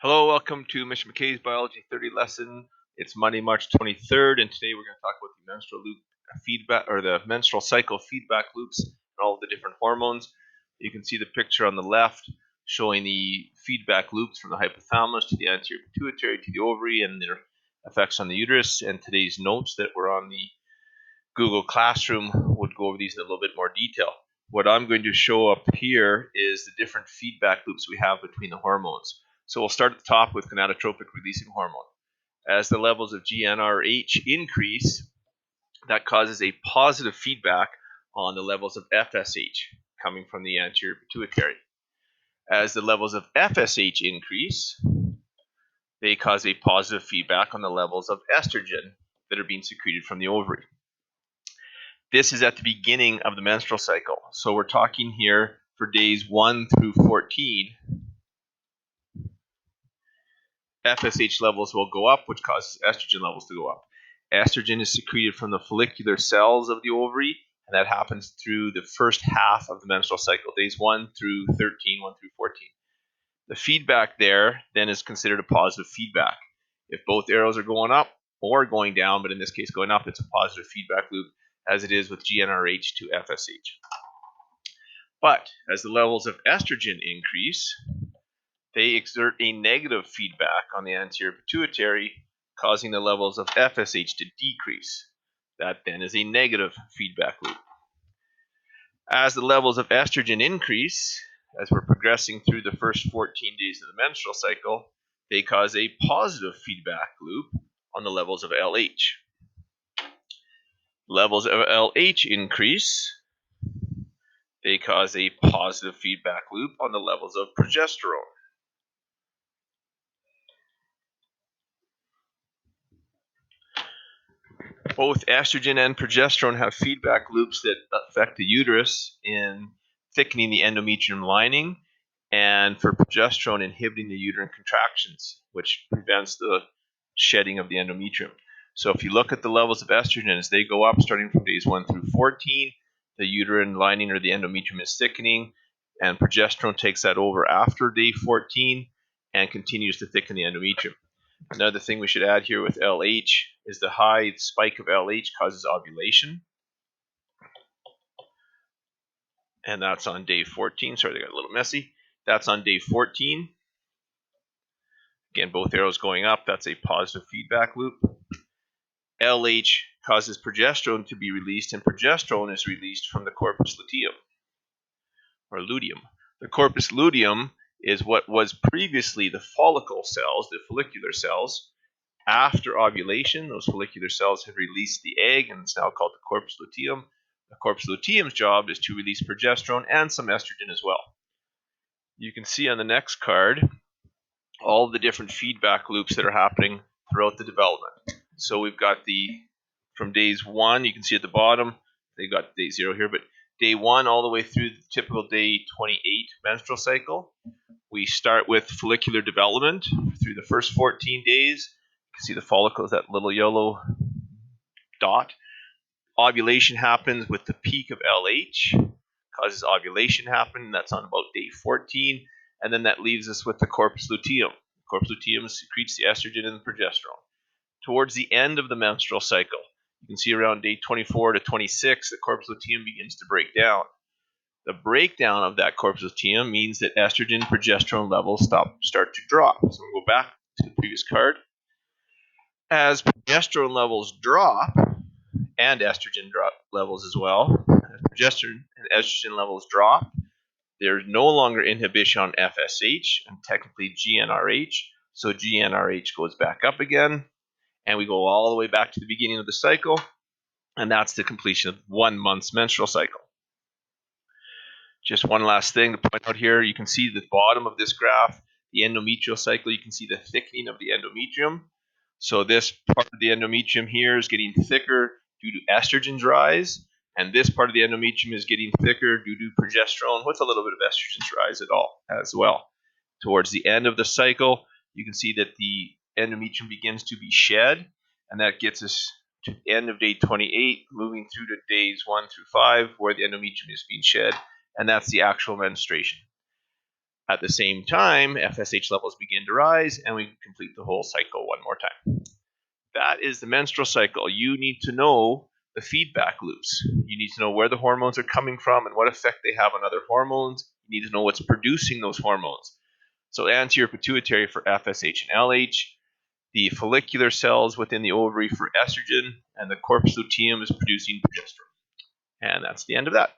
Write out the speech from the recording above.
Hello, welcome to Mr. MacKay's Biology 30 lesson. It's Monday, March 23rd, and today we're going to talk about the menstrual loop feedback, or the menstrual cycle feedback loops, and all of the different hormones. You can see the picture on the left showing the feedback loops from the hypothalamus to the anterior pituitary to the ovary and their effects on the uterus. And today's notes that were on the Google Classroom would go over these in a little bit more detail. What I'm going to show up here is the different feedback loops we have between the hormones. So we'll start at the top with gonadotropic releasing hormone. As the levels of GnRH increase, that causes a positive feedback on the levels of FSH coming from the anterior pituitary. As the levels of FSH increase, they cause a positive feedback on the levels of estrogen that are being secreted from the ovary. This is at the beginning of the menstrual cycle. So we're talking here for days 1 through 14. FSH levels will go up, which causes estrogen levels to go up. Estrogen is secreted from the follicular cells of the ovary, and that happens through the first half of the menstrual cycle, days 1 through 13, 1 through 14. The feedback there then is considered a positive feedback. If both arrows are going up or going down, but in this case going up, it's a positive feedback loop, as it is with GnRH to FSH. But as the levels of estrogen increase, they exert a negative feedback on the anterior pituitary, causing the levels of FSH to decrease. That then is a negative feedback loop. As the levels of estrogen increase, as we're progressing through the first 14 days of the menstrual cycle, they cause a positive feedback loop on the levels of LH. Levels of LH increase, they cause a positive feedback loop on the levels of progesterone. Both estrogen and progesterone have feedback loops that affect the uterus in thickening the endometrium lining, and for progesterone inhibiting the uterine contractions, which prevents the shedding of the endometrium. So if you look at the levels of estrogen as they go up starting from days 1 through 14, the uterine lining or the endometrium is thickening, and progesterone takes that over after day 14 and continues to thicken the endometrium. Another thing we should add here with LH is the high spike of LH causes ovulation. And that's on day 14. Sorry, they got a little messy. That's on day 14. Again, both arrows going up. That's a positive feedback loop. LH causes progesterone to be released, and progesterone is released from the corpus luteum, or luteum. The corpus luteum is what was previously the follicle cells, the follicular cells. After ovulation, those follicular cells have released the egg, and it's now called the corpus luteum. The corpus luteum's job is to release progesterone and some estrogen as well. You can see on the next card all the different feedback loops that are happening throughout the development. So we've got from days 1, you can see at the bottom, they got day 0 here, but day 1 all the way through the typical day 28 menstrual cycle. We start with follicular development through the first 14 days. You can see the follicle is that little yellow dot. Ovulation happens with the peak of LH, causes ovulation happen. That's on about day 14, and then that leaves us with the corpus luteum. The corpus luteum secretes the estrogen and the progesterone. Towards the end of the menstrual cycle, you can see around day 24 to 26, the corpus luteum begins to break down. The breakdown of that corpus luteum means that estrogen and progesterone levels start to drop. So we'll go back to the previous card. As progesterone levels drop, and estrogen levels as well, as progesterone and estrogen levels drop, there's no longer inhibition on FSH and technically GnRH, so GnRH goes back up again, and we go all the way back to the beginning of the cycle, and that's the completion of 1 month's menstrual cycle. Just one last thing to point out here, you can see the bottom of this graph, the endometrial cycle, you can see the thickening of the endometrium. So this part of the endometrium here is getting thicker due to estrogen's rise, and this part of the endometrium is getting thicker due to progesterone with a little bit of estrogen's rise as well. Towards the end of the cycle, you can see that the endometrium begins to be shed, and that gets us to the end of day 28, moving through to days 1 through 5, where the endometrium is being shed, and that's the actual menstruation. At the same time, FSH levels begin to rise, and we complete the whole cycle one more time. That is the menstrual cycle. You need to know the feedback loops. You need to know where the hormones are coming from and what effect they have on other hormones. You need to know what's producing those hormones. So anterior pituitary for FSH and LH, the follicular cells within the ovary for estrogen, and the corpus luteum is producing progesterone. And that's the end of that.